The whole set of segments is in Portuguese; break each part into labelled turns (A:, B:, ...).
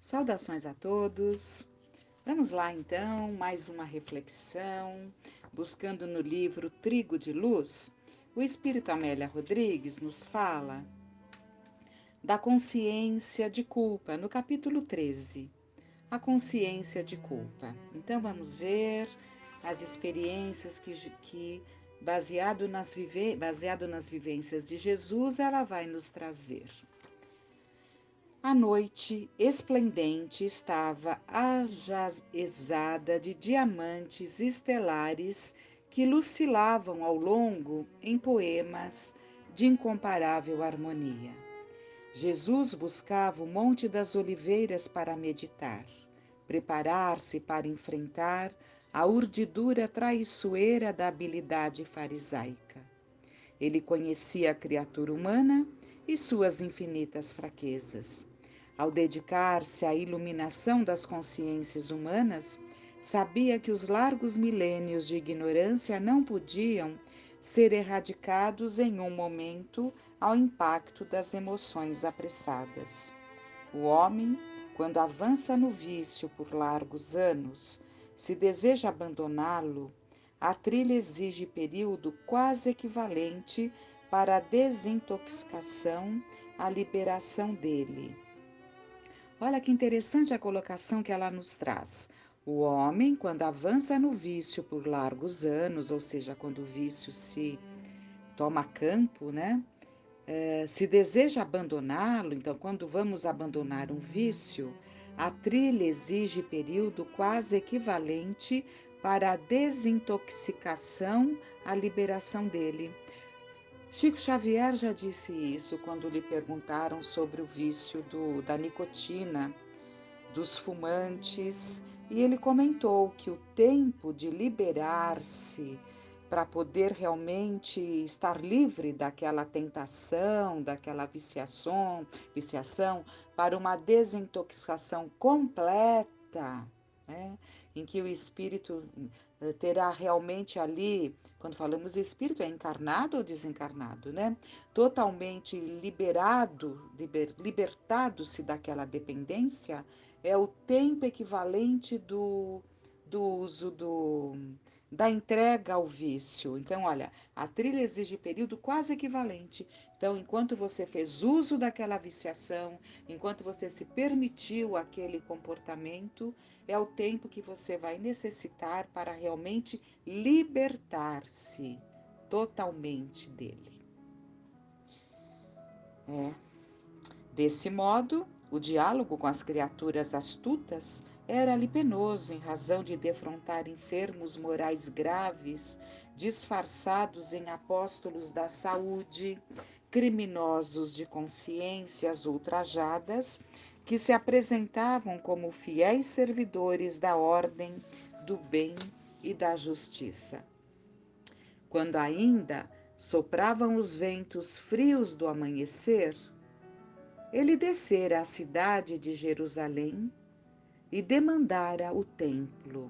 A: Saudações a todos. Vamos lá então, mais uma reflexão. Buscando no livro Trigo de Luz, o Espírito Amélia Rodrigues nos fala da consciência de culpa, no capítulo 13. A consciência de culpa. Então vamos ver as experiências que baseado nas vivências de Jesus, ela vai nos trazer. A noite esplendente estava ajaezada de diamantes estelares que lucilavam ao longo em poemas de incomparável harmonia. Jesus buscava o Monte das Oliveiras para meditar, preparar-se para enfrentar a urdidura traiçoeira da habilidade farisaica. Ele conhecia a criatura humana e suas infinitas fraquezas. Ao dedicar-se à iluminação das consciências humanas, sabia que os largos milênios de ignorância não podiam ser erradicados em um momento ao impacto das emoções apressadas. O homem, quando avança no vício por largos anos, se deseja abandoná-lo, a trilha exige período quase equivalente para a desintoxicação, a liberação dele. Olha que interessante a colocação que ela nos traz. O homem, quando avança no vício por largos anos, ou seja, quando o vício se toma campo, né? Se deseja abandoná-lo, então, quando vamos abandonar um vício, a trilha exige período quase equivalente para a desintoxicação, a liberação dele. Chico Xavier já disse isso quando lhe perguntaram sobre o vício da nicotina, dos fumantes, e ele comentou que o tempo de liberar-se para poder realmente estar livre daquela tentação, daquela viciação para uma desintoxicação completa, né? Em que o espírito terá realmente ali, quando falamos espírito, é encarnado ou desencarnado, né? Totalmente libertado-se daquela dependência, é o tempo equivalente do uso da entrega ao vício. Então, olha, a trilha exige período quase equivalente. Então, enquanto você fez uso daquela viciação, enquanto você se permitiu aquele comportamento, é o tempo que você vai necessitar para realmente libertar-se totalmente dele. Desse modo, o diálogo com as criaturas astutas era-lhe penoso em razão de defrontar enfermos morais graves, disfarçados em apóstolos da saúde, criminosos de consciências ultrajadas, que se apresentavam como fiéis servidores da ordem, do bem e da justiça. Quando ainda sopravam os ventos frios do amanhecer, ele descera à cidade de Jerusalém e demandara o templo.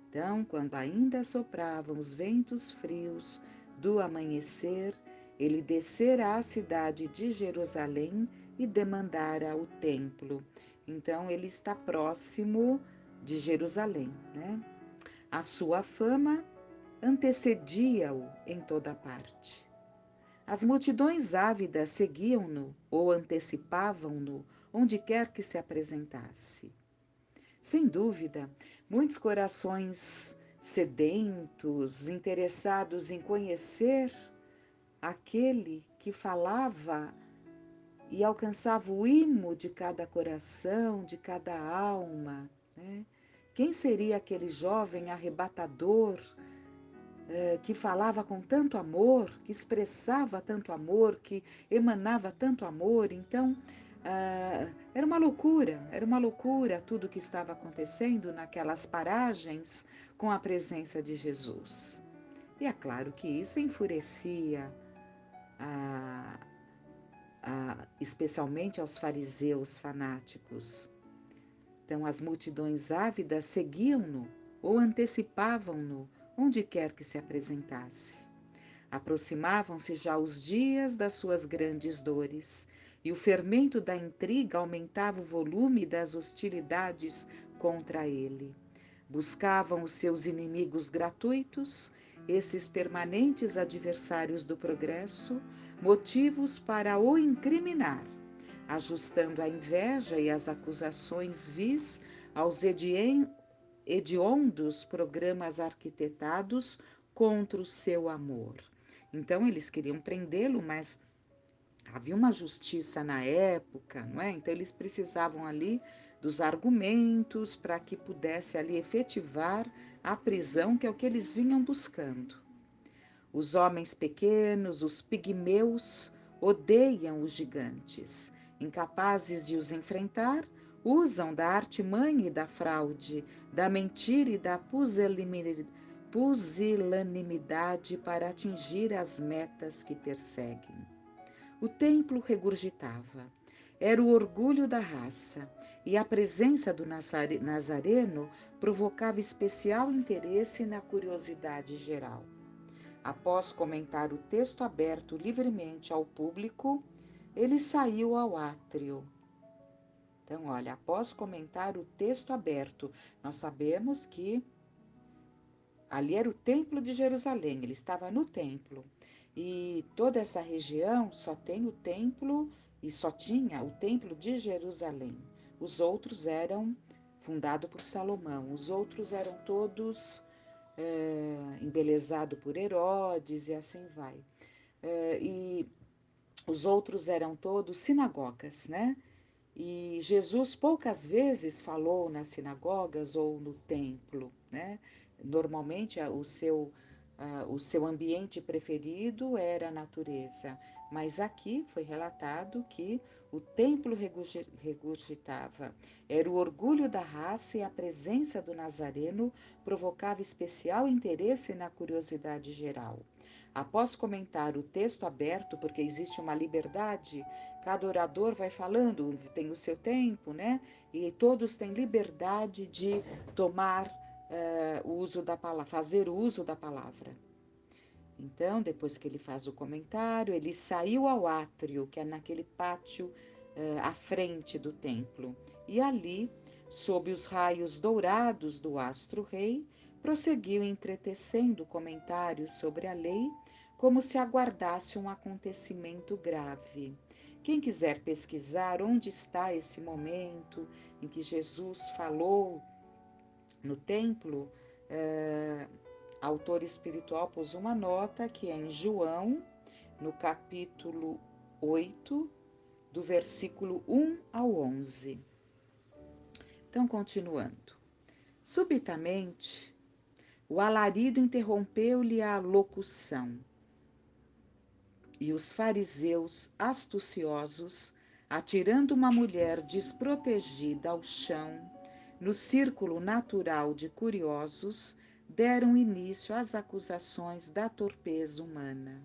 A: Então, quando ainda sopravam os ventos frios do amanhecer, ele descera à cidade de Jerusalém e demandara o templo. Então, ele está próximo de Jerusalém, né? A sua fama antecedia-o em toda parte. As multidões ávidas seguiam-no ou antecipavam-no onde quer que se apresentasse. Sem dúvida, muitos corações sedentos, interessados em conhecer aquele que falava e alcançava o imo de cada coração, de cada alma, né? Quem seria aquele jovem arrebatador que falava com tanto amor, que expressava tanto amor, que emanava tanto amor? Então, era uma loucura tudo o que estava acontecendo naquelas paragens com a presença de Jesus. E é claro que isso enfurecia especialmente aos fariseus fanáticos. Então, as multidões ávidas seguiam-no ou antecipavam-no onde quer que se apresentasse. Aproximavam-se já os dias das suas grandes dores, e o fermento da intriga aumentava o volume das hostilidades contra ele. Buscavam os seus inimigos gratuitos, esses permanentes adversários do progresso, motivos para o incriminar, ajustando a inveja e as acusações vis aos hediondos programas arquitetados contra o seu amor. Então eles queriam prendê-lo, mas havia uma justiça na época, não é? Então eles precisavam ali dos argumentos para que pudesse ali efetivar a prisão, que é o que eles vinham buscando. Os homens pequenos, os pigmeus, odeiam os gigantes. Incapazes de os enfrentar, usam da artimanha e da fraude, da mentira e da pusilanimidade para atingir as metas que perseguem. O templo regurgitava. Era o orgulho da raça, e a presença do Nazareno provocava especial interesse na curiosidade geral. Após comentar o texto aberto livremente ao público, ele saiu ao átrio. Então, olha, após comentar o texto aberto, nós sabemos que ali era o Templo de Jerusalém, ele estava no templo. E toda essa região só tem o templo e só tinha o Templo de Jerusalém. Os outros eram fundados por Salomão, os outros eram todos embelezado por Herodes e assim vai. E os outros eram todos sinagogas, né? E Jesus poucas vezes falou nas sinagogas ou no templo, né? Normalmente o seu ambiente preferido era a natureza, mas aqui foi relatado que o templo regurgitava. Era o orgulho da raça e a presença do Nazareno provocava especial interesse na curiosidade geral. Após comentar o texto aberto, porque existe uma liberdade, cada orador vai falando, tem o seu tempo, né? E todos têm liberdade de tomar o uso da palavra, fazer o uso da palavra. Então, depois que ele faz o comentário, ele saiu ao átrio, que é naquele pátio à frente do templo. E ali, sob os raios dourados do astro-rei, prosseguiu entretecendo comentários sobre a lei, como se aguardasse um acontecimento grave. Quem quiser pesquisar onde está esse momento em que Jesus falou no templo, autor espiritual pôs uma nota que é em João, no capítulo 8, do versículo 1 ao 11. Então, continuando. Subitamente, o alarido interrompeu-lhe a locução, e os fariseus astuciosos, atirando uma mulher desprotegida ao chão, no círculo natural de curiosos, deram início às acusações da torpeza humana.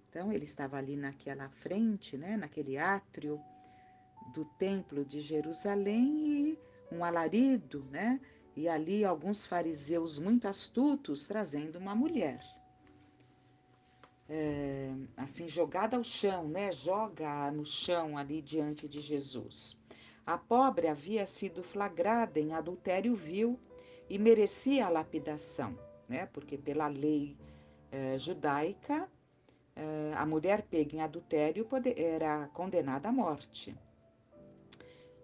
A: Então, ele estava ali naquela frente, né, naquele átrio do Templo de Jerusalém e um alarido, né? E ali alguns fariseus muito astutos trazendo uma mulher. Assim, jogada ao chão, né? Joga no chão ali diante de Jesus. A pobre havia sido flagrada em adultério vil e merecia a lapidação, né? Porque pela lei judaica, a mulher pega em adultério era condenada à morte.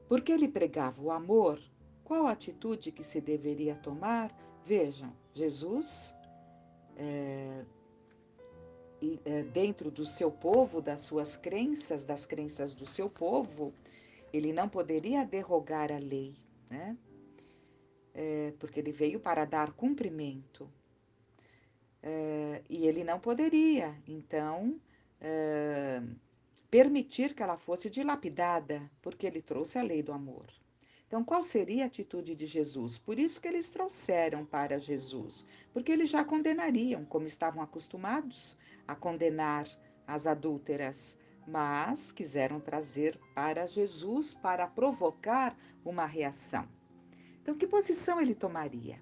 A: Porque ele pregava o amor, qual a atitude que se deveria tomar? Vejam, Jesus, dentro do seu povo, das suas crenças, das crenças do seu povo, ele não poderia derrogar a lei, né? Porque ele veio para dar cumprimento. E ele não poderia, então, permitir que ela fosse dilapidada, porque ele trouxe a lei do amor. Então, qual seria a atitude de Jesus? Por isso que eles trouxeram para Jesus, porque eles já condenariam, como estavam acostumados a condenar as adúlteras, mas quiseram trazer para Jesus para provocar uma reação. Então, que posição ele tomaria?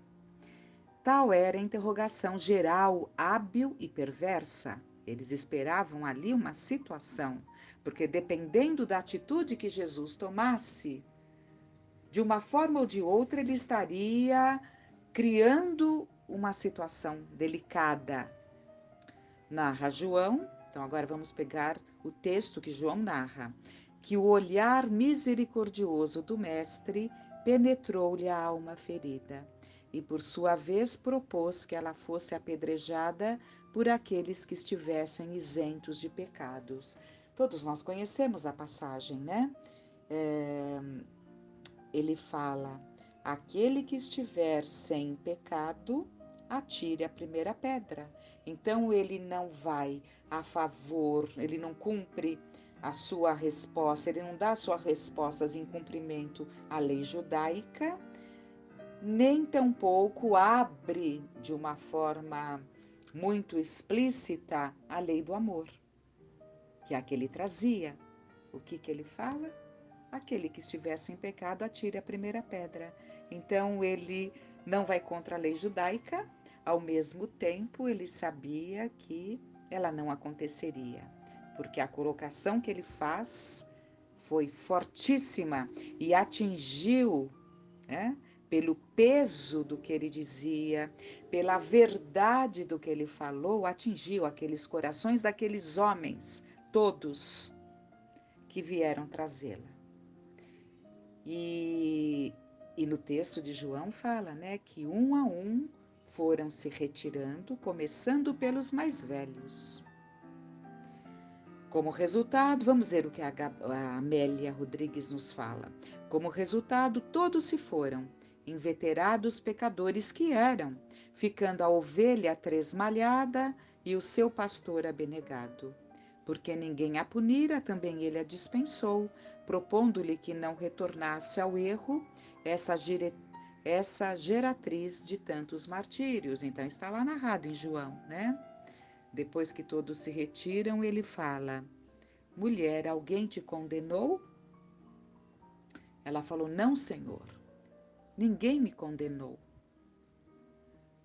A: Tal era a interrogação geral, hábil e perversa. Eles esperavam ali uma situação, porque dependendo da atitude que Jesus tomasse, de uma forma ou de outra, ele estaria criando uma situação delicada. Narra João, então agora vamos pegar o texto que João narra, que o olhar misericordioso do Mestre penetrou-lhe a alma ferida e, por sua vez, propôs que ela fosse apedrejada por aqueles que estivessem isentos de pecados. Todos nós conhecemos a passagem, né? Ele fala: aquele que estiver sem pecado, atire a primeira pedra. Então ele não vai a favor, ele não cumpre a sua resposta, ele não dá a sua resposta em cumprimento à lei judaica, nem tampouco abre de uma forma muito explícita a lei do amor, que é a que ele trazia. O que ele fala? Aquele que estiver sem pecado, atire a primeira pedra. Então, ele não vai contra a lei judaica, ao mesmo tempo, ele sabia que ela não aconteceria, porque a colocação que ele faz foi fortíssima e atingiu, né, pelo peso do que ele dizia, pela verdade do que ele falou, atingiu aqueles corações daqueles homens, todos que vieram trazê-la. E no texto de João fala, né, que um a um foram se retirando, começando pelos mais velhos. Como resultado, vamos ver o que a Amélia Rodrigues nos fala. Como resultado, todos se foram, inveterados pecadores que eram, ficando a ovelha tresmalhada e o seu pastor abnegado. Porque ninguém a punira, também ele a dispensou, propondo-lhe que não retornasse ao erro essa geratriz de tantos martírios. Então está lá narrado em João, né? Depois que todos se retiram, ele fala: mulher, alguém te condenou? Ela falou: não, Senhor, ninguém me condenou.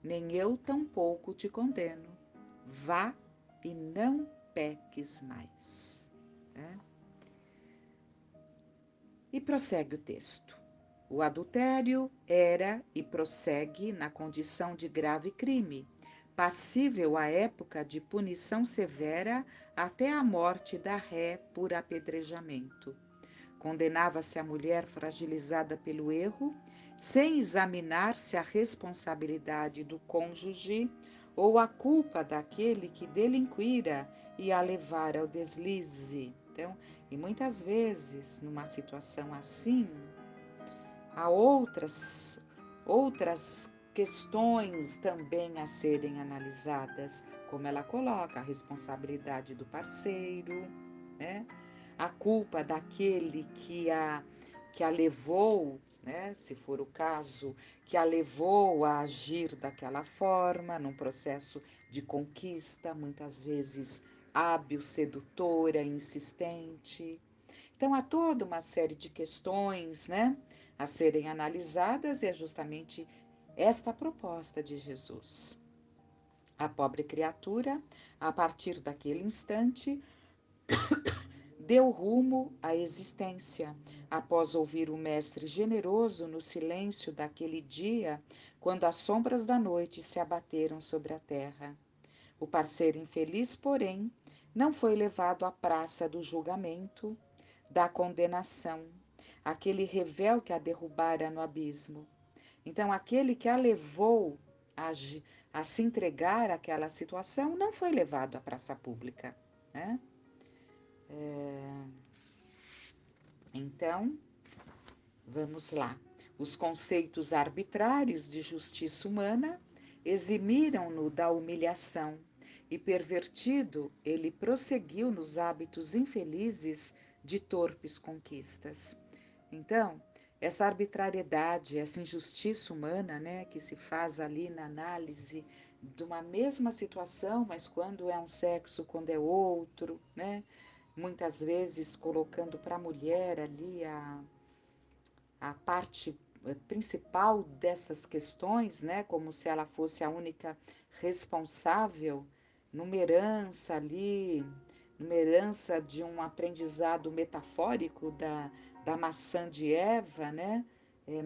A: Nem eu tampouco te condeno. Vá e não peques mais. Né? E prossegue o texto. O adultério era e prossegue na condição de grave crime, passível à época de punição severa até a morte da ré por apedrejamento. Condenava-se a mulher fragilizada pelo erro, sem examinar-se a responsabilidade do cônjuge ou a culpa daquele que delinquira e a levara ao deslize. Então, e muitas vezes, numa situação assim, há outras questões também a serem analisadas, como ela coloca, a responsabilidade do parceiro, né? A culpa daquele que a levou, né? Se for o caso, que a levou a agir daquela forma, num processo de conquista, muitas vezes hábil, sedutora, insistente. Então, há toda uma série de questões, né, a serem analisadas, e é justamente esta a proposta de Jesus. A pobre criatura, a partir daquele instante, deu rumo à existência, após ouvir o Mestre generoso no silêncio daquele dia, quando as sombras da noite se abateram sobre a terra. O parceiro infeliz, porém, não foi levado à praça do julgamento, da condenação, aquele revel que a derrubara no abismo. Então, aquele que a levou a, a se entregar àquela situação não foi levado à praça pública, né? Então, vamos lá. Os conceitos arbitrários de justiça humana eximiram-no da humilhação e, pervertido, ele prosseguiu nos hábitos infelizes de torpes conquistas. Então, essa arbitrariedade, essa injustiça humana, né, que se faz ali na análise de uma mesma situação, mas quando é um sexo, quando é outro, né, muitas vezes colocando para a mulher ali a parte principal dessas questões, né, como se ela fosse a única responsável, numa herança ali, numa herança de um aprendizado metafórico da maçã de Eva, né?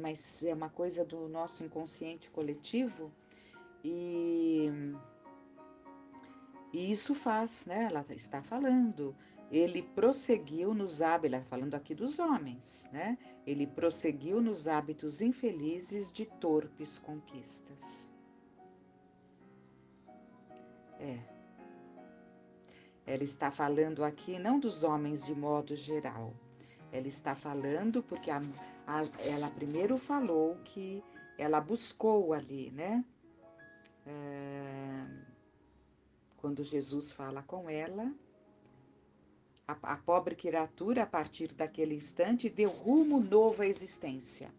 A: Mas é uma coisa do nosso inconsciente coletivo e, e isso faz, né? Ela está falando. Ele prosseguiu nos hábitos, ela está falando aqui dos homens, né? Ele prosseguiu nos hábitos infelizes de torpes conquistas. É, ela está falando aqui não dos homens de modo geral. Ela está falando porque ela primeiro falou que ela buscou ali, né? Quando Jesus fala com ela, a pobre criatura, a partir daquele instante, deu rumo novo à existência.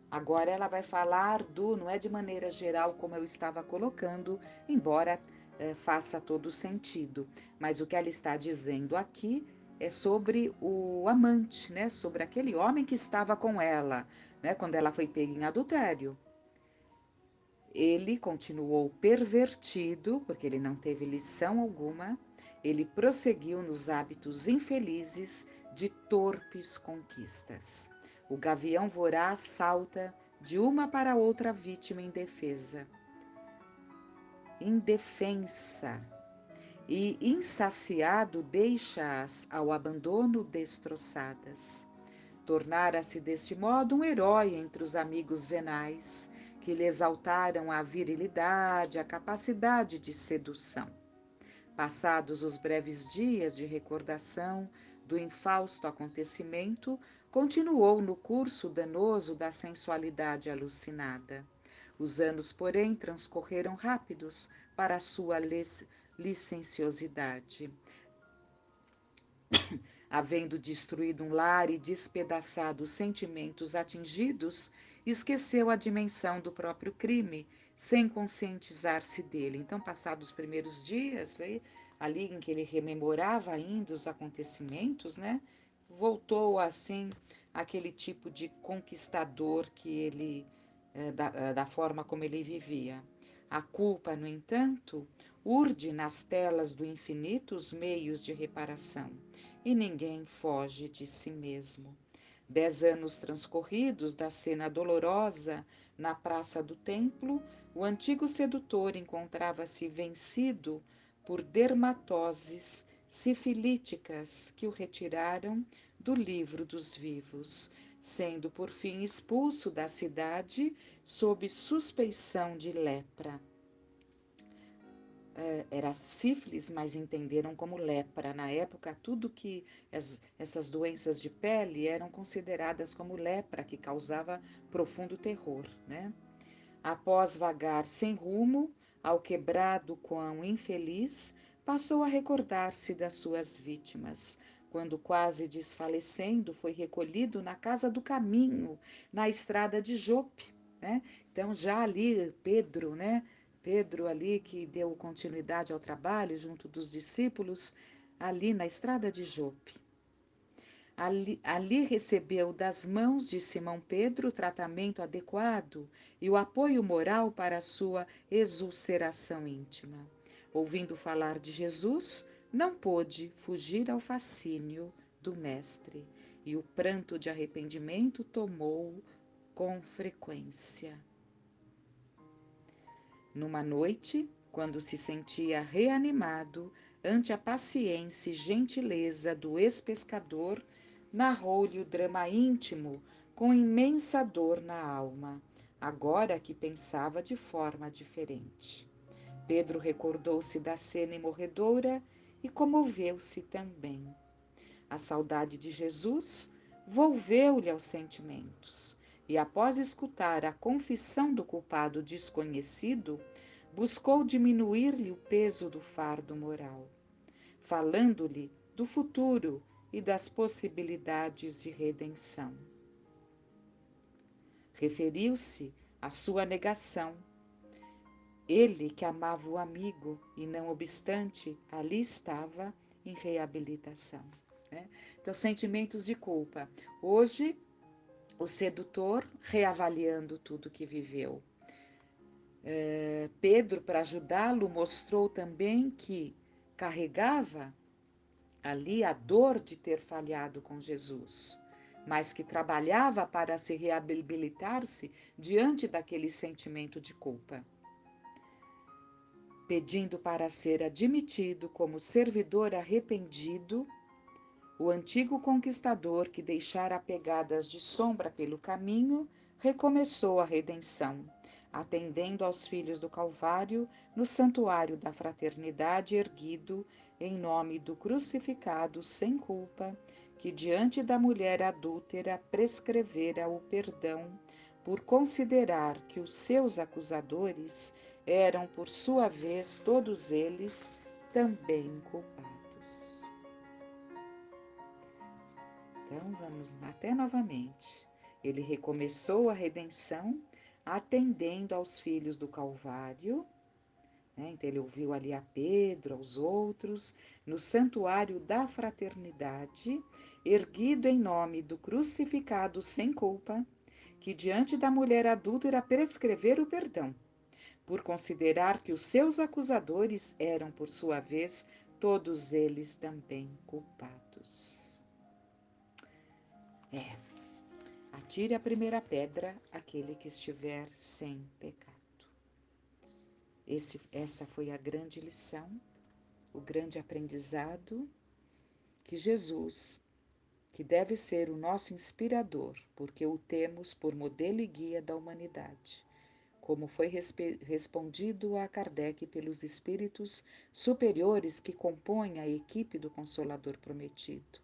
A: Agora ela vai falar não é de maneira geral como eu estava colocando, embora faça todo sentido, mas o que ela está dizendo aqui é sobre o amante, né? Sobre aquele homem que estava com ela, né? Quando ela foi pega em adultério. Ele continuou pervertido, porque ele não teve lição alguma, ele prosseguiu nos hábitos infelizes de torpes conquistas. O gavião voraz salta de uma para outra vítima indefensa, e insaciado deixa-as ao abandono destroçadas. Tornara-se deste modo um herói entre os amigos venais, que lhe exaltaram a virilidade, a capacidade de sedução. Passados os breves dias de recordação do infausto acontecimento, continuou no curso danoso da sensualidade alucinada. Os anos, porém, transcorreram rápidos para a sua licenciosidade. Havendo destruído um lar e despedaçado os sentimentos atingidos, esqueceu a dimensão do próprio crime, sem conscientizar-se dele. Então, passados os primeiros dias, ali em que ele rememorava ainda os acontecimentos, né, voltou assim aquele tipo de conquistador que ele, da forma como ele vivia. A culpa, no entanto, urde nas telas do infinito os meios de reparação, e ninguém foge de si mesmo. 10 anos transcorridos da cena dolorosa na praça do templo, o antigo sedutor encontrava-se vencido por dermatoses sifilíticas que o retiraram do livro dos vivos, sendo por fim expulso da cidade sob suspeição de lepra. Era sífilis, mas entenderam como lepra. Na época, tudo que essas doenças de pele eram consideradas como lepra, que causava profundo terror, né? Após vagar sem rumo, ao quebrado quão infeliz, passou a recordar-se das suas vítimas. Quando quase desfalecendo, foi recolhido na casa do caminho, na estrada de Jope, né? Então já ali Pedro, né? Pedro ali que deu continuidade ao trabalho junto dos discípulos, ali na estrada de Jope. Ali recebeu das mãos de Simão Pedro o tratamento adequado e o apoio moral para a sua exulceração íntima. Ouvindo falar de Jesus, não pôde fugir ao fascínio do Mestre, e o pranto de arrependimento tomou com frequência. Numa noite, quando se sentia reanimado ante a paciência e gentileza do ex-pescador, narrou-lhe o drama íntimo com imensa dor na alma, agora que pensava de forma diferente. Pedro recordou-se da cena imorredoura e comoveu-se também. A saudade de Jesus volveu-lhe aos sentimentos e, após escutar a confissão do culpado desconhecido, buscou diminuir-lhe o peso do fardo moral, falando-lhe do futuro e das possibilidades de redenção. Referiu-se à sua negação. Ele que amava o amigo e, não obstante, ali estava em reabilitação. Né? Então, sentimentos de culpa. Hoje, o sedutor, reavaliando tudo que viveu. Pedro, para ajudá-lo, mostrou também que carregava ali a dor de ter falhado com Jesus, mas que trabalhava para se reabilitar-se diante daquele sentimento de culpa, pedindo para ser admitido como servidor arrependido. O antigo conquistador que deixara pegadas de sombra pelo caminho recomeçou a redenção, atendendo aos filhos do Calvário no santuário da fraternidade erguido em nome do crucificado sem culpa, que diante da mulher adúltera prescrevera o perdão, por considerar que os seus acusadores eram, por sua vez, todos eles também culpados. Então, vamos até novamente. Ele recomeçou a redenção, atendendo aos filhos do Calvário, né? Então, ele ouviu ali a Pedro, aos outros, no santuário da fraternidade, erguido em nome do crucificado sem culpa, que diante da mulher adúltera prescrever o perdão, por considerar que os seus acusadores eram, por sua vez, todos eles também culpados. Atire a primeira pedra aquele que estiver sem pecado. Essa foi a grande lição, o grande aprendizado que Jesus, que deve ser o nosso inspirador, porque o temos por modelo e guia da humanidade, como foi respondido a Kardec pelos espíritos superiores que compõem a equipe do Consolador Prometido.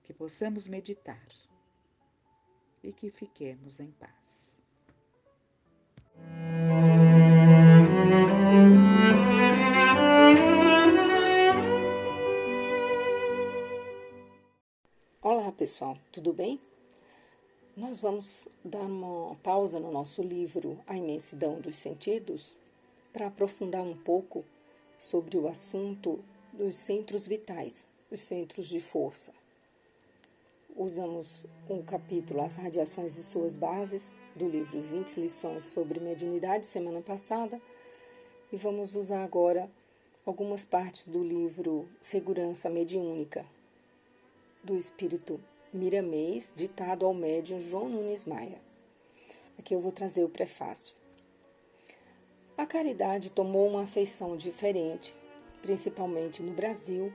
A: Que possamos meditar e que fiquemos em paz.
B: Olá pessoal, tudo bem? Nós vamos dar uma pausa no nosso livro A Imensidão dos Sentidos para aprofundar um pouco sobre o assunto dos centros vitais, os centros de força. Usamos um capítulo As Radiações e Suas Bases, do livro 20 Lições sobre Mediunidade, semana passada, e vamos usar agora algumas partes do livro Segurança Mediúnica, do espírito Miramês, ditado ao médium João Nunes Maia. Aqui eu vou trazer o prefácio. A caridade tomou uma afeição diferente, principalmente no Brasil,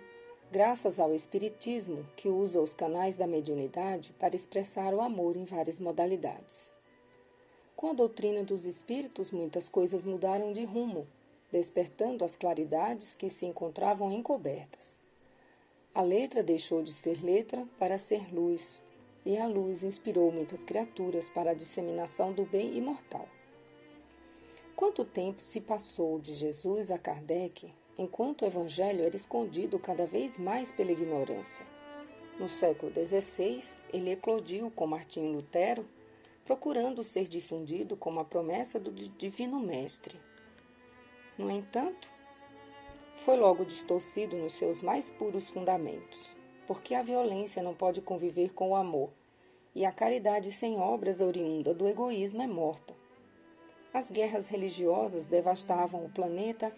B: graças ao espiritismo, que usa os canais da mediunidade para expressar o amor em várias modalidades. Com a doutrina dos espíritos, muitas coisas mudaram de rumo, despertando as claridades que se encontravam encobertas. A letra deixou de ser letra para ser luz, e a luz inspirou muitas criaturas para a disseminação do bem imortal. Quanto tempo se passou de Jesus a Kardec, enquanto o Evangelho era escondido cada vez mais pela ignorância? No século XVI, ele eclodiu com Martinho Lutero, procurando ser difundido como a promessa do Divino Mestre. No entanto, foi logo distorcido nos seus mais puros fundamentos, porque a violência não pode conviver com o amor, e a caridade sem obras oriunda do egoísmo é morta. As guerras religiosas devastavam o planeta,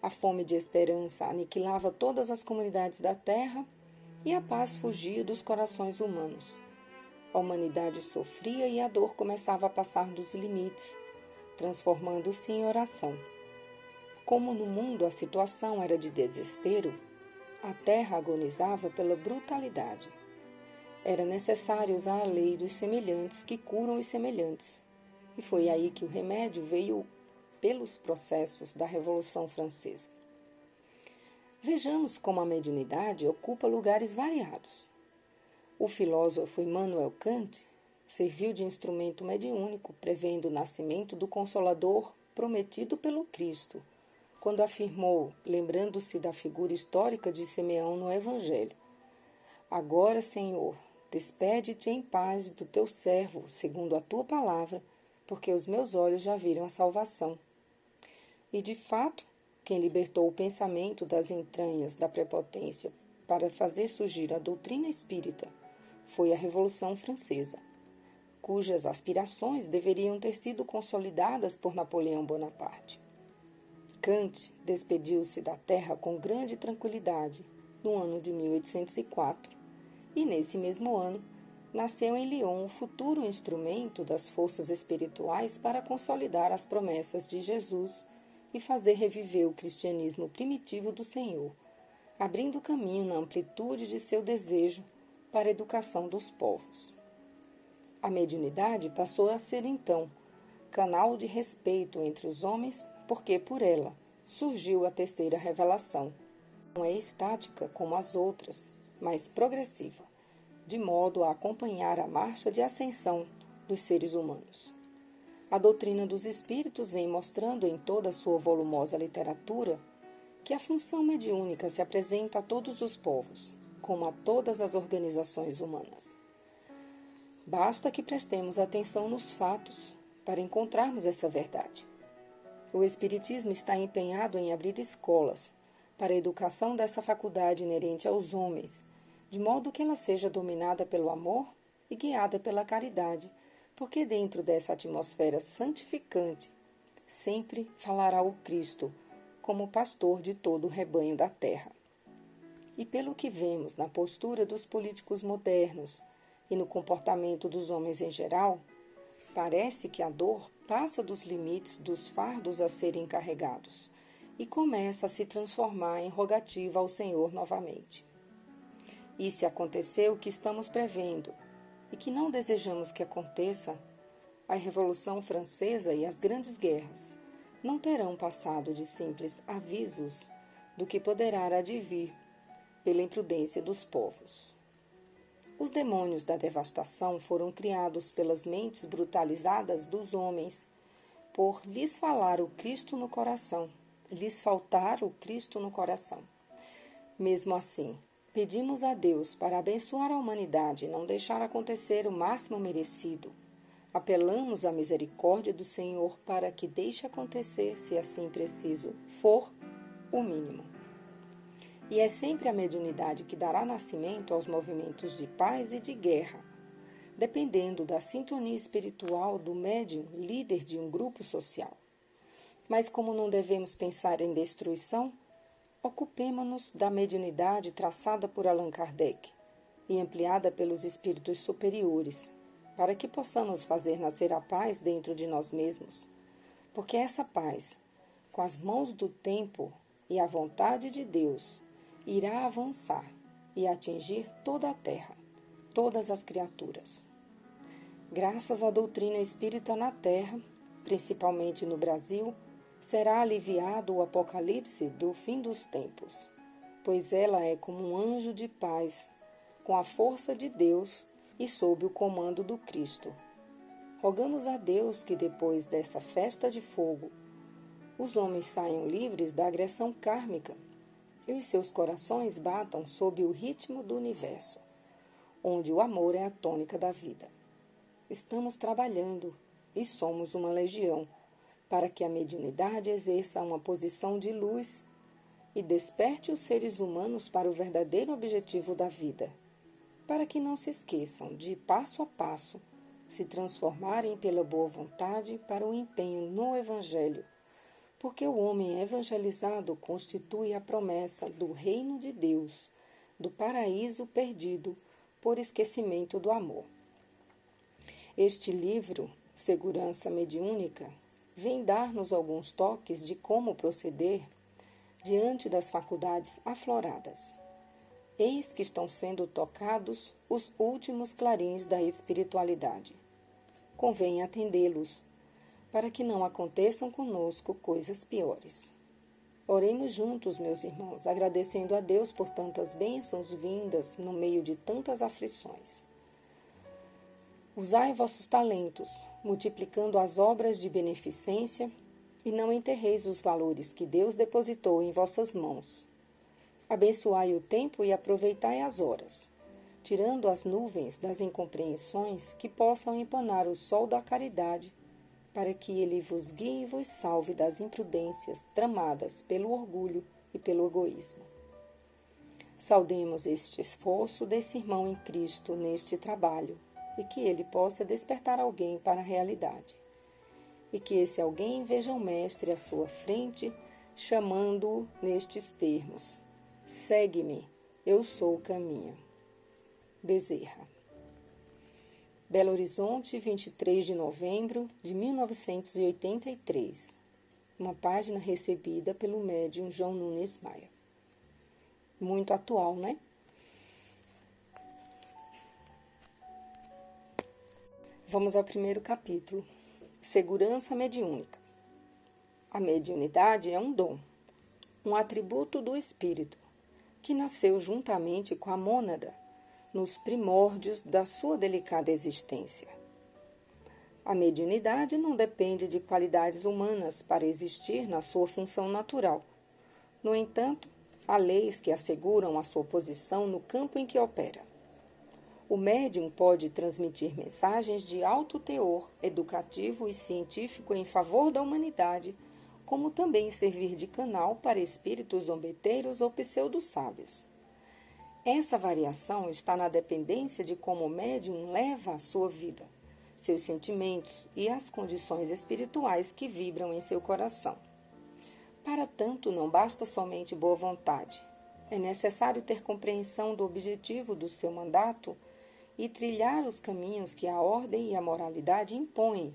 B: a fome de esperança aniquilava todas as comunidades da Terra e a paz fugia dos corações humanos. A humanidade sofria e a dor começava a passar dos limites, transformando-se em oração. Como no mundo a situação era de desespero, a terra agonizava pela brutalidade. Era necessário usar a lei dos semelhantes que curam os semelhantes. E foi aí que o remédio veio pelos processos da Revolução Francesa. Vejamos como a mediunidade ocupa lugares variados. O filósofo Immanuel Kant serviu de instrumento mediúnico, prevendo o nascimento do Consolador prometido pelo Cristo, quando afirmou, lembrando-se da figura histórica de Simeão no Evangelho: Agora, Senhor, despede-te em paz do teu servo, segundo a tua palavra, porque os meus olhos já viram a salvação. E, de fato, quem libertou o pensamento das entranhas da prepotência para fazer surgir a doutrina espírita, foi a Revolução Francesa, cujas aspirações deveriam ter sido consolidadas por Napoleão Bonaparte. Kant despediu-se da Terra com grande tranquilidade no ano de 1804, e nesse mesmo ano nasceu em Lyon o futuro instrumento das forças espirituais para consolidar as promessas de Jesus e fazer reviver o cristianismo primitivo do Senhor, abrindo caminho na amplitude de seu desejo para a educação dos povos. A mediunidade passou a ser, então, canal de respeito entre os homens, porque por ela surgiu a terceira revelação. Não é estática como as outras, mas progressiva, de modo a acompanhar a marcha de ascensão dos seres humanos. A doutrina dos espíritos vem mostrando em toda a sua volumosa literatura que a função mediúnica se apresenta a todos os povos, como a todas as organizações humanas. Basta que prestemos atenção nos fatos para encontrarmos essa verdade. O Espiritismo está empenhado em abrir escolas para a educação dessa faculdade inerente aos homens, de modo que ela seja dominada pelo amor e guiada pela caridade, porque dentro dessa atmosfera santificante sempre falará o Cristo como pastor de todo o rebanho da terra. E pelo que vemos na postura dos políticos modernos e no comportamento dos homens em geral, parece que a dor passa dos limites dos fardos a serem carregados e começa a se transformar em rogativa ao Senhor novamente. E se acontecer o que estamos prevendo e que não desejamos que aconteça, a Revolução Francesa e as grandes guerras não terão passado de simples avisos do que poderá advir pela imprudência dos povos. Os demônios da devastação foram criados pelas mentes brutalizadas dos homens, por lhes falar o Cristo no coração, lhes faltar o Cristo no coração. Mesmo assim, pedimos a Deus para abençoar a humanidade e não deixar acontecer o máximo merecido. Apelamos à misericórdia do Senhor para que deixe acontecer, se assim preciso for, o mínimo. E é sempre a mediunidade que dará nascimento aos movimentos de paz e de guerra, dependendo da sintonia espiritual do médium líder de um grupo social. Mas como não devemos pensar em destruição, ocupemo-nos da mediunidade traçada por Allan Kardec e ampliada pelos espíritos superiores, para que possamos fazer nascer a paz dentro de nós mesmos, porque essa paz, com as mãos do tempo e a vontade de Deus, irá avançar e atingir toda a terra, todas as criaturas. Graças à doutrina espírita na terra, principalmente no Brasil, será aliviado o apocalipse do fim dos tempos, pois ela é como um anjo de paz, com a força de Deus e sob o comando do Cristo. Rogamos a Deus que depois dessa festa de fogo, os homens saiam livres da agressão kármica e os seus corações batam sob o ritmo do universo, onde o amor é a tônica da vida. Estamos trabalhando e somos uma legião para que a mediunidade exerça uma posição de luz e desperte os seres humanos para o verdadeiro objetivo da vida, para que não se esqueçam de, passo a passo, se transformarem pela boa vontade para o empenho no Evangelho, porque o homem evangelizado constitui a promessa do reino de Deus, do paraíso perdido por esquecimento do amor. Este livro, Segurança Mediúnica, vem dar-nos alguns toques de como proceder diante das faculdades afloradas. Eis que estão sendo tocados os últimos clarins da espiritualidade. Convém atendê-los, para que não aconteçam conosco coisas piores. Oremos juntos, meus irmãos, agradecendo a Deus por tantas bênçãos vindas no meio de tantas aflições. Usai vossos talentos, multiplicando as obras de beneficência, e não enterreis os valores que Deus depositou em vossas mãos. Abençoai o tempo e aproveitai as horas, tirando as nuvens das incompreensões que possam empanar o sol da caridade, para que ele vos guie e vos salve das imprudências tramadas pelo orgulho e pelo egoísmo. Saudemos este esforço desse irmão em Cristo neste trabalho e que ele possa despertar alguém para a realidade. E que esse alguém veja o Mestre à sua frente, chamando-o nestes termos: segue-me, eu sou o caminho. Bezerra. Belo Horizonte, 23 de novembro de 1983. Uma página recebida pelo médium João Nunes Maia. Muito atual, né? Vamos ao primeiro capítulo. Segurança mediúnica. A mediunidade é um dom, um atributo do espírito, que nasceu juntamente com a mônada, nos primórdios da sua delicada existência. A mediunidade não depende de qualidades humanas para existir na sua função natural. No entanto, há leis que asseguram a sua posição no campo em que opera. O médium pode transmitir mensagens de alto teor educativo e científico em favor da humanidade, como também servir de canal para espíritos zombeteiros ou pseudo-sábios. Essa variação está na dependência de como o médium leva a sua vida, seus sentimentos e as condições espirituais que vibram em seu coração. Para tanto, não basta somente boa vontade. É necessário ter compreensão do objetivo do seu mandato e trilhar os caminhos que a ordem e a moralidade impõem,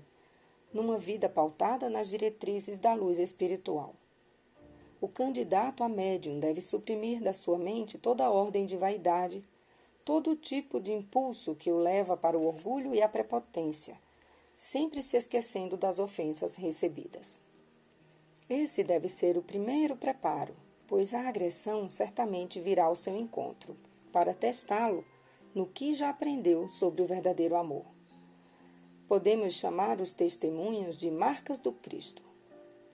B: numa vida pautada nas diretrizes da luz espiritual. O candidato a médium deve suprimir da sua mente toda ordem de vaidade, todo tipo de impulso que o leva para o orgulho e a prepotência, sempre se esquecendo das ofensas recebidas. Esse deve ser o primeiro preparo, pois a agressão certamente virá ao seu encontro, para testá-lo no que já aprendeu sobre o verdadeiro amor. Podemos chamar os testemunhos de marcas do Cristo.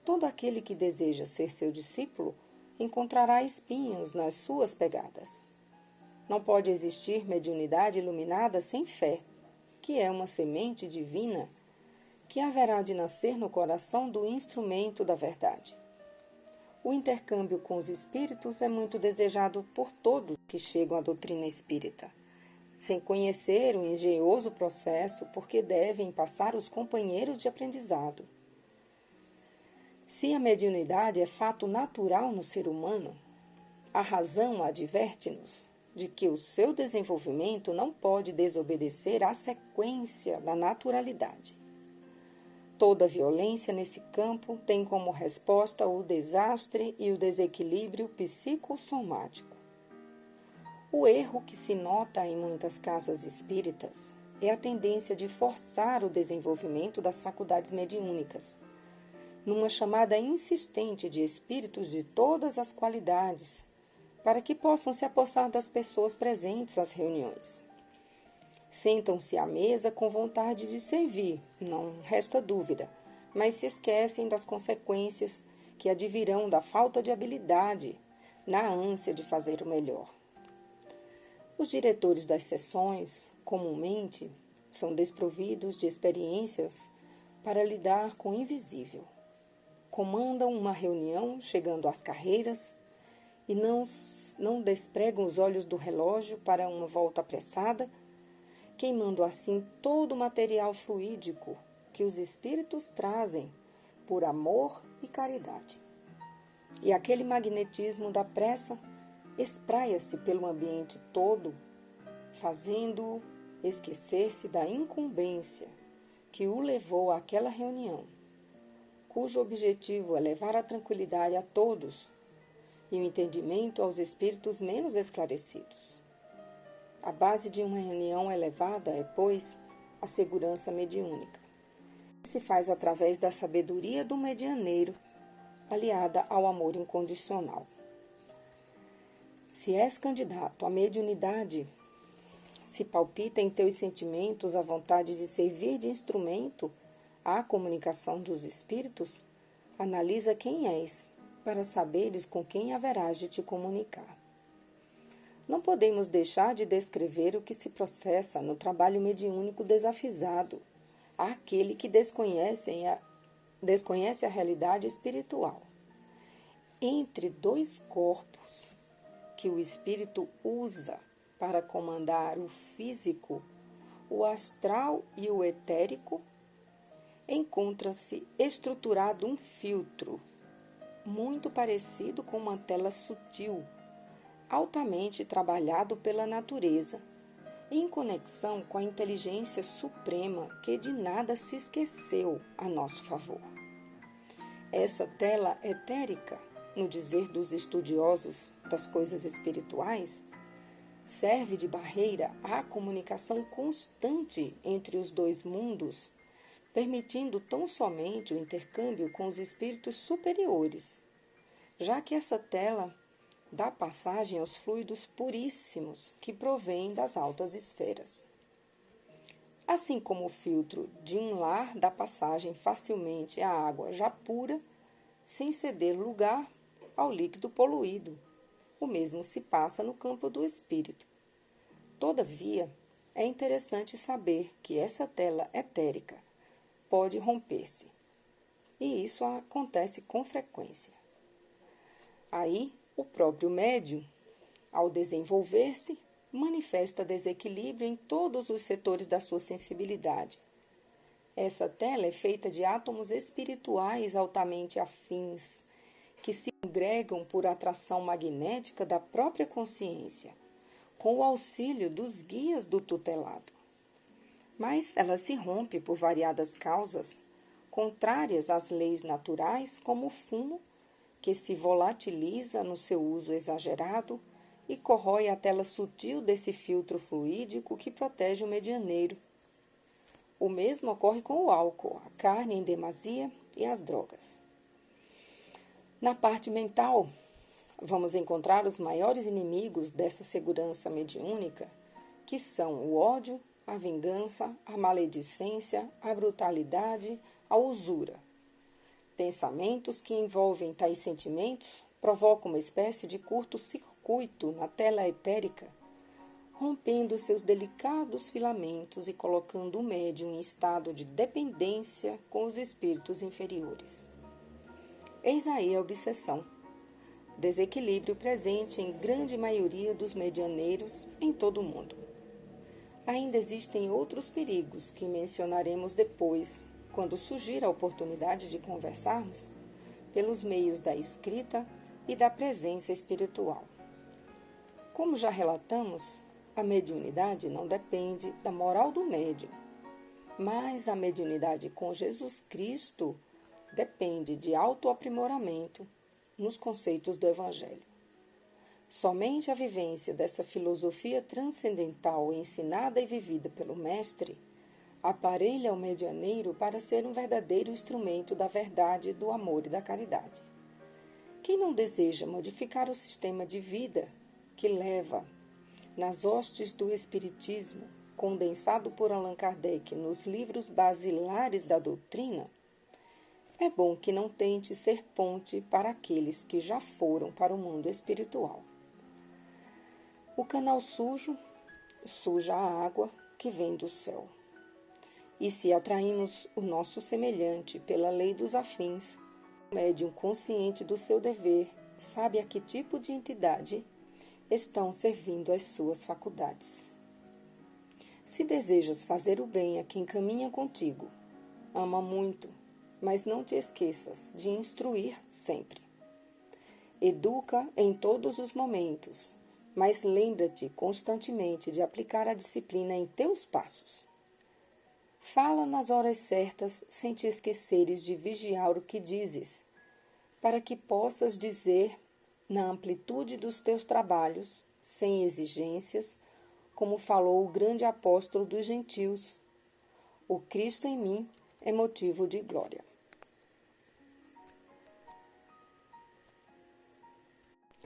B: Todo aquele que deseja ser seu discípulo encontrará espinhos nas suas pegadas. Não pode existir mediunidade iluminada sem fé, que é uma semente divina que haverá de nascer no coração do instrumento da verdade. O intercâmbio com os espíritos é muito desejado por todos que chegam à doutrina espírita, sem conhecer o engenhoso processo porque devem passar os companheiros de aprendizado. Se a mediunidade é fato natural no ser humano, a razão adverte-nos de que o seu desenvolvimento não pode desobedecer à sequência da naturalidade. Toda violência nesse campo tem como resposta o desastre e o desequilíbrio psicossomático. O erro que se nota em muitas casas espíritas é a tendência de forçar o desenvolvimento das faculdades mediúnicas, numa chamada insistente de espíritos de todas as qualidades, para que possam se apossar das pessoas presentes às reuniões. Sentam-se à mesa com vontade de servir, não resta dúvida, mas se esquecem das consequências que advirão da falta de habilidade, na ânsia de fazer o melhor. Os diretores das sessões, comumente, são desprovidos de experiências para lidar com o invisível. Comandam uma reunião chegando às carreiras e não despregam os olhos do relógio para uma volta apressada, queimando assim todo o material fluídico que os espíritos trazem por amor e caridade. E aquele magnetismo da pressa espraia-se pelo ambiente todo, fazendo-o esquecer-se da incumbência que o levou àquela reunião, cujo objetivo é levar a tranquilidade a todos e o entendimento aos espíritos menos esclarecidos. A base de uma reunião elevada é, pois, a segurança mediúnica, que se faz através da sabedoria do medianeiro, aliada ao amor incondicional. Se és candidato à mediunidade, se palpita em teus sentimentos a vontade de servir de instrumento à comunicação dos espíritos, analisa quem és, para saberes com quem haverás de te comunicar. Não podemos deixar de descrever o que se processa no trabalho mediúnico desafisado àquele que desconhece a realidade espiritual. Entre dois corpos que o espírito usa para comandar o físico, o astral e o etérico, encontra-se estruturado um filtro, muito parecido com uma tela sutil, altamente trabalhado pela natureza, em conexão com a inteligência suprema que de nada se esqueceu a nosso favor. Essa tela etérica, no dizer dos estudiosos das coisas espirituais, serve de barreira à comunicação constante entre os dois mundos, permitindo tão somente o intercâmbio com os espíritos superiores, já que essa tela dá passagem aos fluidos puríssimos que provêm das altas esferas. Assim como o filtro de um lar dá passagem facilmente à água já pura, sem ceder lugar ao líquido poluído, o mesmo se passa no campo do espírito. Todavia, é interessante saber que essa tela etérica pode romper-se, e isso acontece com frequência. Aí, o próprio médium, ao desenvolver-se, manifesta desequilíbrio em todos os setores da sua sensibilidade. Essa tela é feita de átomos espirituais altamente afins, que se congregam por atração magnética da própria consciência, com o auxílio dos guias do tutelado. Mas ela se rompe por variadas causas, contrárias às leis naturais, como o fumo, que se volatiliza no seu uso exagerado e corrói a tela sutil desse filtro fluídico que protege o medianeiro. O mesmo ocorre com o álcool, a carne em demasia e as drogas. Na parte mental, vamos encontrar os maiores inimigos dessa segurança mediúnica, que são o ódio, a vingança, a maledicência, a brutalidade, a usura. Pensamentos que envolvem tais sentimentos provocam uma espécie de curto-circuito na tela etérica, rompendo seus delicados filamentos e colocando o médium em estado de dependência com os espíritos inferiores. Eis aí a obsessão, desequilíbrio presente em grande maioria dos medianeiros em todo o mundo. Ainda existem outros perigos que mencionaremos depois, quando surgir a oportunidade de conversarmos pelos meios da escrita e da presença espiritual. Como já relatamos, a mediunidade não depende da moral do médium, mas a mediunidade com Jesus Cristo depende de autoaprimoramento nos conceitos do Evangelho. Somente a vivência dessa filosofia transcendental ensinada e vivida pelo Mestre aparelha o medianeiro para ser um verdadeiro instrumento da verdade, do amor e da caridade. Quem não deseja modificar o sistema de vida que leva nas hostes do Espiritismo, condensado por Allan Kardec nos livros basilares da doutrina, é bom que não tente ser ponte para aqueles que já foram para o mundo espiritual. O canal sujo suja a água que vem do céu. E se atraímos o nosso semelhante pela lei dos afins, o médium consciente do seu dever sabe a que tipo de entidade estão servindo as suas faculdades. Se desejas fazer o bem a quem caminha contigo, ama muito, mas não te esqueças de instruir sempre. Educa em todos os momentos, mas lembra-te constantemente de aplicar a disciplina em teus passos. Fala nas horas certas, sem te esqueceres de vigiar o que dizes, para que possas dizer, na amplitude dos teus trabalhos, sem exigências, como falou o grande apóstolo dos gentios: o Cristo em mim é motivo de glória.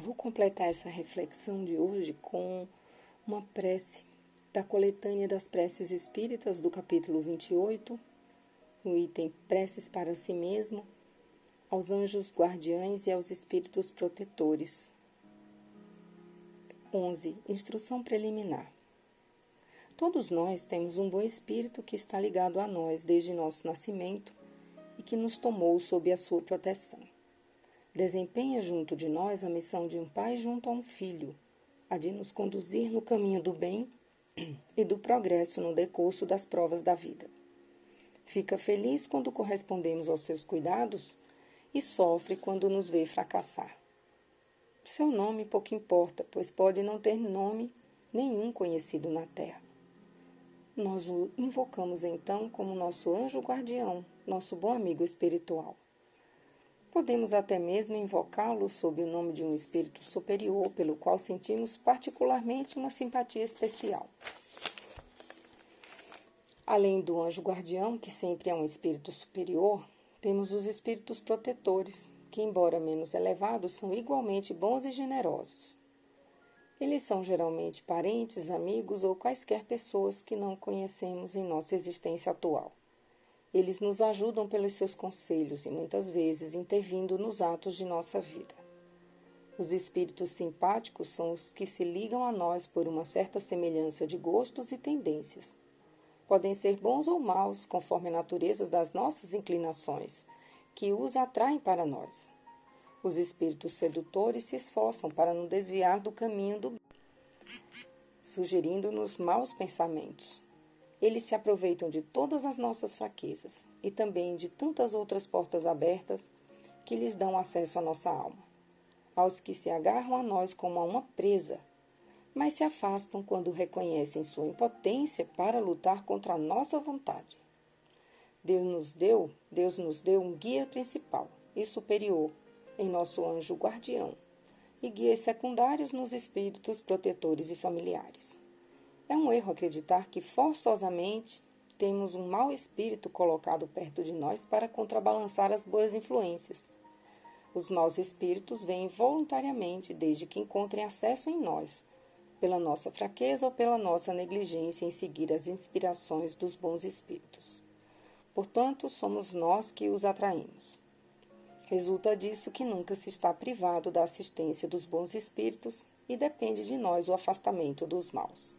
B: Vou completar essa reflexão de hoje com uma prece da coletânea das preces espíritas do capítulo 28, no item Preces para si mesmo, aos anjos guardiães e aos espíritos protetores. 11. Instrução preliminar. Todos nós temos um bom espírito que está ligado a nós desde nosso nascimento e que nos tomou sob a sua proteção. Desempenha junto de nós a missão de um pai junto a um filho, a de nos conduzir no caminho do bem e do progresso no decurso das provas da vida. Fica feliz quando correspondemos aos seus cuidados e sofre quando nos vê fracassar. Seu nome pouco importa, pois pode não ter nome nenhum conhecido na terra. Nós o invocamos então como nosso anjo guardião, nosso bom amigo espiritual. Podemos até mesmo invocá-lo sob o nome de um espírito superior, pelo qual sentimos particularmente uma simpatia especial. Além do anjo guardião, que sempre é um espírito superior, temos os espíritos protetores, que, embora menos elevados, são igualmente bons e generosos. Eles são geralmente parentes, amigos ou quaisquer pessoas que não conhecemos em nossa existência atual. Eles nos ajudam pelos seus conselhos e muitas vezes intervindo nos atos de nossa vida. Os espíritos simpáticos são os que se ligam a nós por uma certa semelhança de gostos e tendências. Podem ser bons ou maus, conforme a natureza das nossas inclinações, que os atraem para nós. Os espíritos sedutores se esforçam para nos desviar do caminho do bem, sugerindo-nos maus pensamentos. Eles se aproveitam de todas as nossas fraquezas e também de tantas outras portas abertas que lhes dão acesso à nossa alma, aos que se agarram a nós como a uma presa, mas se afastam quando reconhecem sua impotência para lutar contra a nossa vontade. Deus nos deu um guia principal e superior em nosso anjo guardião e guias secundários nos espíritos protetores e familiares. É um erro acreditar que forçosamente temos um mau espírito colocado perto de nós para contrabalançar as boas influências. Os maus espíritos vêm voluntariamente desde que encontrem acesso em nós, pela nossa fraqueza ou pela nossa negligência em seguir as inspirações dos bons espíritos. Portanto, somos nós que os atraímos. Resulta disso que nunca se está privado da assistência dos bons espíritos e depende de nós o afastamento dos maus.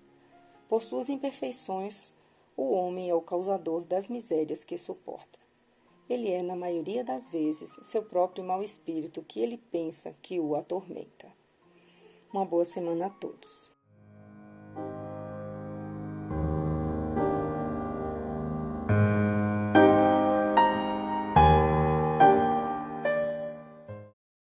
B: Por suas imperfeições, o homem é o causador das misérias que suporta. Ele é, na maioria das vezes, seu próprio mau espírito que ele pensa que o atormenta. Uma boa semana a todos.